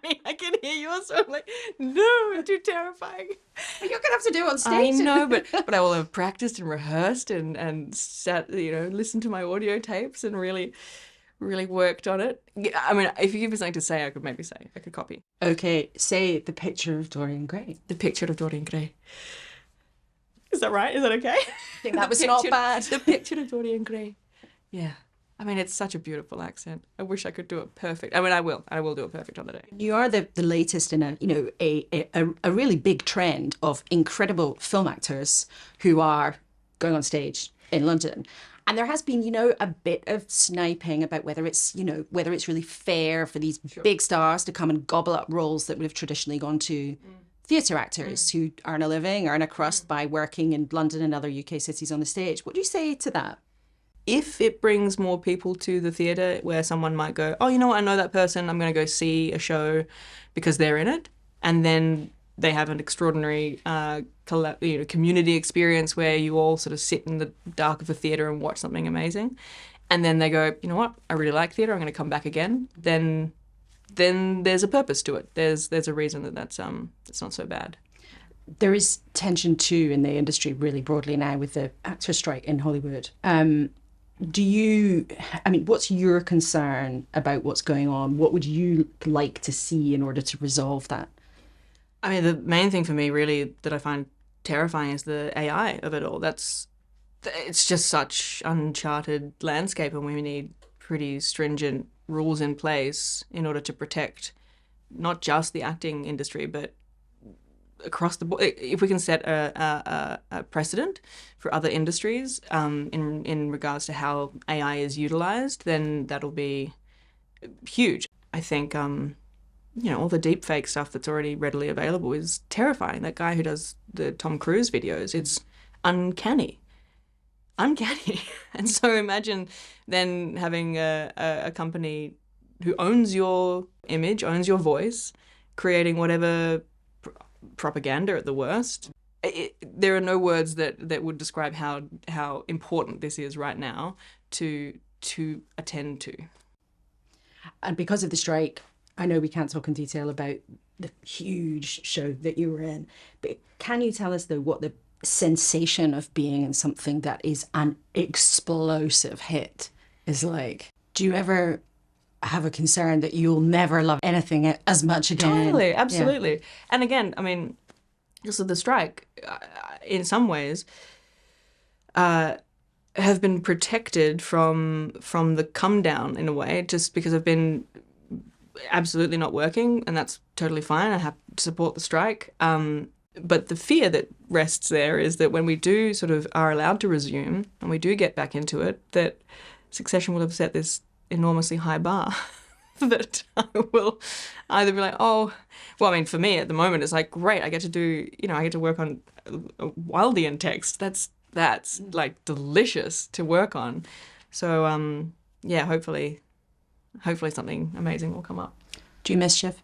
mean, I can hear you also. I'm like, no, too terrifying. You're going to have to do it on stage. I know, but I will have practiced and rehearsed and sat, listened to my audio tapes and really worked on it. I mean, if you give me something to say, I could maybe say, I could copy. Okay, say the picture of Dorian Gray. The picture of Dorian Gray. Is that right? Is that okay? I think that was not bad. The picture of Dorian Gray. Yeah. I mean, it's such a beautiful accent. I wish I could do it perfect. I mean, I will do it perfect on the day. You are the latest in a really big trend of incredible film actors who are going on stage in London. And there has been, a bit of sniping about whether it's really fair for these big stars to come and gobble up roles that would have traditionally gone to theatre actors who earn a living, earn a crust by working in London and other UK cities on the stage. What do you say to that? If it brings more people to the theatre where someone might go, oh, you know what, I know that person, I'm going to go see a show because they're in it, and then they have an extraordinary community experience where you all sort of sit in the dark of a theatre and watch something amazing, and then they go, you know what, I really like theatre, I'm going to come back again, then there's a purpose to it. There's a reason that's it's not so bad. There is tension too in the industry really broadly now with the actor strike in Hollywood. What's your concern about what's going on? What would you like to see in order to resolve that? I mean, the main thing for me really that I find terrifying is the AI of it all. It's just such uncharted landscape, and we need pretty stringent rules in place in order to protect not just the acting industry, but across the board. If we can set a precedent for other industries in regards to how AI is utilised, then that'll be huge. I think all the deepfake stuff that's already readily available is terrifying. That guy who does the Tom Cruise videos, it's uncanny. And so imagine then having a company who owns your image, owns your voice, creating whatever propaganda at the worst. There are no words that would describe how important this is right now to attend to. And because of the strike, I know we can't talk in detail about the huge show that you were in, but can you tell us though what the sensation of being in something that is an explosive hit is like? Do you ever have a concern that you'll never love anything as much again? Totally, absolutely. Yeah. And again, I mean, also the strike, in some ways, have been protected from the come down in a way, just because I've been absolutely not working, and that's totally fine. I have to support the strike. But the fear that rests there is that when we do sort of are allowed to resume and we do get back into it, that Succession will have set this enormously high bar that I will either be like, oh, well, I mean, for me at the moment, it's like, great, I get to do, I get to work on a Wildian text. That's like delicious to work on. So, hopefully something amazing will come up. Do you miss Shiv?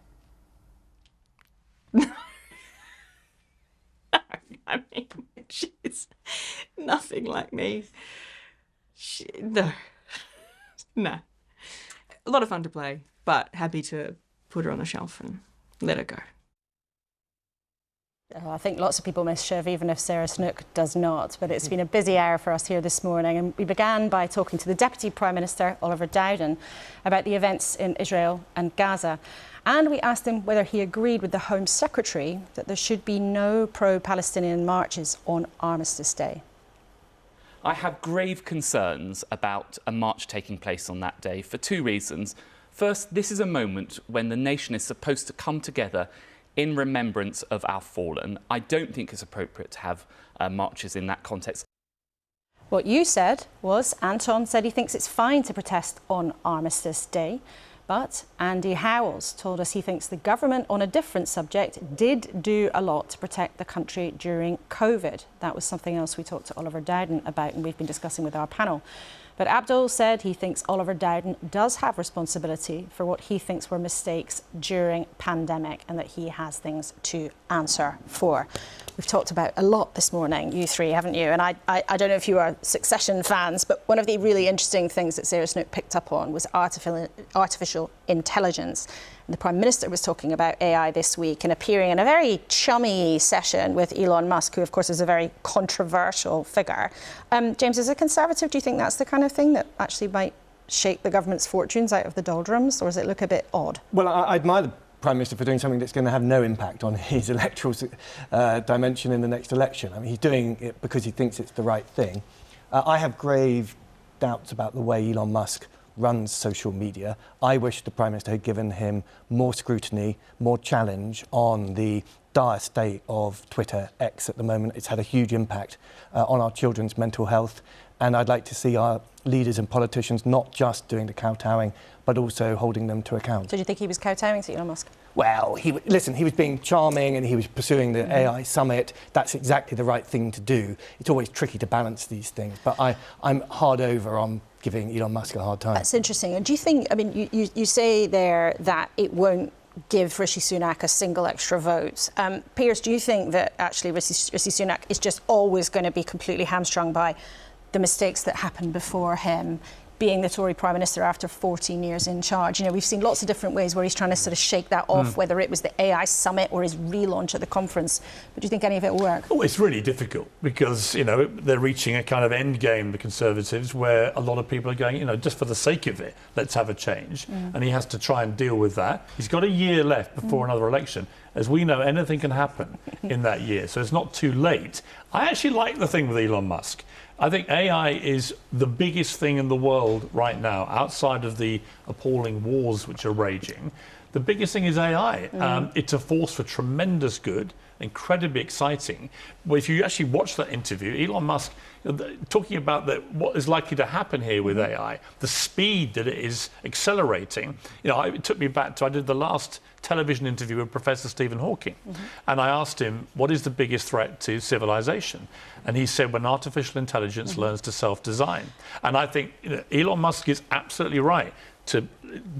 I mean, she's nothing like me. No. A lot of fun to play, but happy to put her on the shelf and let her go. I think lots of people miss Shiv, even if Sarah Snook does not. But it's been a busy hour for us here this morning. And we began by talking to the Deputy Prime Minister, Oliver Dowden, about the events in Israel and Gaza. And we asked him whether he agreed with the Home Secretary that there should be no pro-Palestinian marches on Armistice Day. I have grave concerns about a march taking place on that day for two reasons. First, this is a moment when the nation is supposed to come together in remembrance of our fallen. I don't think it's appropriate to have marches in that context. What you said was Anton said he thinks it's fine to protest on Armistice Day, But Andy Howells told us he thinks the government, on a different subject, did do a lot to protect the country during COVID. That was something else we talked to Oliver Dowden about and we've been discussing with our panel. But Abdul said he thinks Oliver Dowden does have responsibility for what he thinks were mistakes during pandemic and that he has things to answer for. We've talked about a lot this morning, you three, haven't you? And I don't know if you are Succession fans, but one of the really interesting things that Sarah Snook picked up on was artificial intelligence. And the Prime Minister was talking about AI this week and appearing in a very chummy session with Elon Musk, who of course is a very controversial figure. James, as a Conservative, do you think that's the kind of thing that actually might shake the government's fortunes out of the doldrums, or does it look a bit odd? Well, I admire the Prime Minister for doing something that's going to have no impact on his electoral dimension in the next election. I mean, he's doing it because he thinks it's the right thing. I have grave doubts about the way Elon Musk runs social media. I wish the Prime Minister had given him more scrutiny, more challenge on the dire state of Twitter X at the moment. It's had a huge impact on our children's mental health. And I'd like to see our leaders and politicians not just doing the kowtowing, but also holding them to account. So do you think he was kowtowing to Elon Musk? Well, he was being charming and he was pursuing the AI summit. That's exactly the right thing to do. It's always tricky to balance these things, but I'm hard over on giving Elon Musk a hard time. That's interesting. And do you think, I mean, you say there that it won't give Rishi Sunak a single extra vote. Piers, do you think that actually Rishi Sunak is just always going to be completely hamstrung by the mistakes that happened before him, being the Tory Prime Minister after 14 years in charge? You know, we've seen lots of different ways where he's trying to sort of shake that off, whether it was the AI summit or his relaunch at the conference. But do you think any of it will work? Oh, it's really difficult because, you know, they're reaching a kind of end game, the Conservatives, where a lot of people are going, you know, just for the sake of it, let's have a change. And he has to try and deal with that. He's got a year left before another election. As we know, anything can happen in that year, so it's not too late. I actually like the thing with Elon Musk. I think AI is the biggest thing in the world right now, outside of the appalling wars which are raging. The biggest thing is AI. It's a force for tremendous good, incredibly exciting. Well, if you actually watch that interview, Elon Musk talking about what is likely to happen here with AI, the speed that it is accelerating. You know, it took me back to, I did the last television interview with Professor Stephen Hawking, and I asked him, what is the biggest threat to civilization? And he said, when artificial intelligence learns to self-design. And I think, you know, Elon Musk is absolutely right to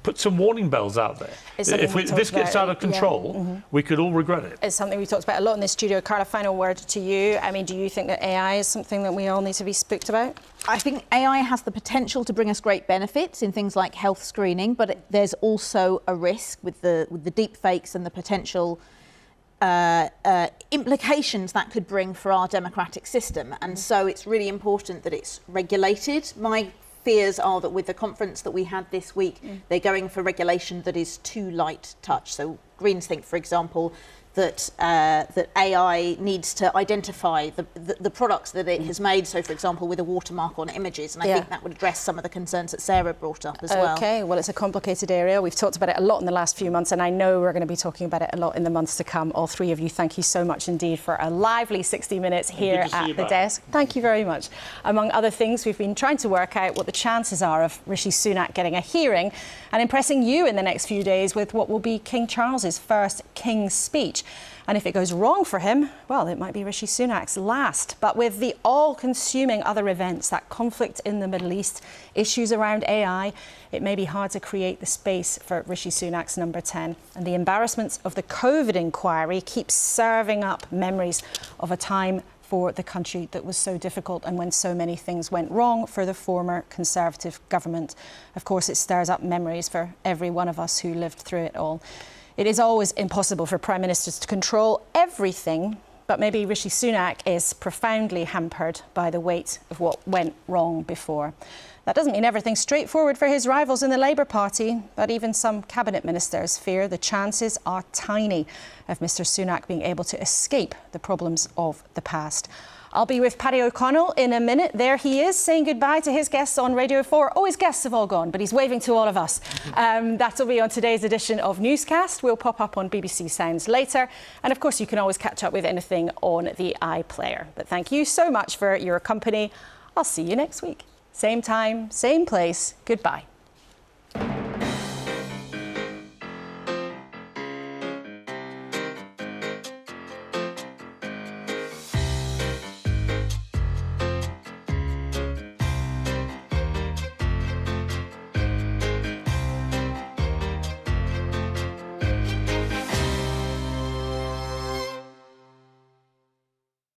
put some warning bells out there. If this gets out of control, we could all regret it. It's something we've talked about a lot in this studio. Carla, final word to you. I mean, do you think that AI is something that we all need to be spooked about? I think AI has the potential to bring us great benefits in things like health screening, but there's also a risk with the deep fakes and the potential implications that could bring for our democratic system. And so it's really important that it's regulated. My fears are that with the conference that we had this week, they're going for regulation that is too light touch. So Greens think, for example, that AI needs to identify the products that it has made. So, for example, with a watermark on images. And I think that would address some of the concerns that Sarah brought up as well. OK, well, it's a complicated area. We've talked about it a lot in the last few months, and I know we're going to be talking about it a lot in the months to come. All three of you, thank you so much indeed for a lively 60 minutes here at the desk. Thank you very much. Among other things, we've been trying to work out what the chances are of Rishi Sunak getting a hearing and impressing you in the next few days with what will be King Charles's first King's Speech. And if it goes wrong for him, well, it might be Rishi Sunak's last. But with the all-consuming other events, that conflict in the Middle East, issues around AI, it may be hard to create the space for Rishi Sunak's number 10. And the embarrassments of the COVID inquiry keep serving up memories of a time for the country that was so difficult and when so many things went wrong for the former Conservative government. Of course, it stirs up memories for every one of us who lived through it all. It is always impossible for Prime Ministers to control everything, but maybe Rishi Sunak is profoundly hampered by the weight of what went wrong before. That doesn't mean everything's straightforward for his rivals in the Labour Party, but even some cabinet ministers fear the chances are tiny of Mr Sunak being able to escape the problems of the past. I'll be with Paddy O'Connell in a minute. There he is, saying goodbye to his guests on Radio 4. Oh, his guests have all gone, but he's waving to all of us. That'll be on today's edition of Newscast. We'll pop up on BBC Sounds later. And of course, you can always catch up with anything on the iPlayer. But thank you so much for your company. I'll see you next week. Same time, same place. Goodbye.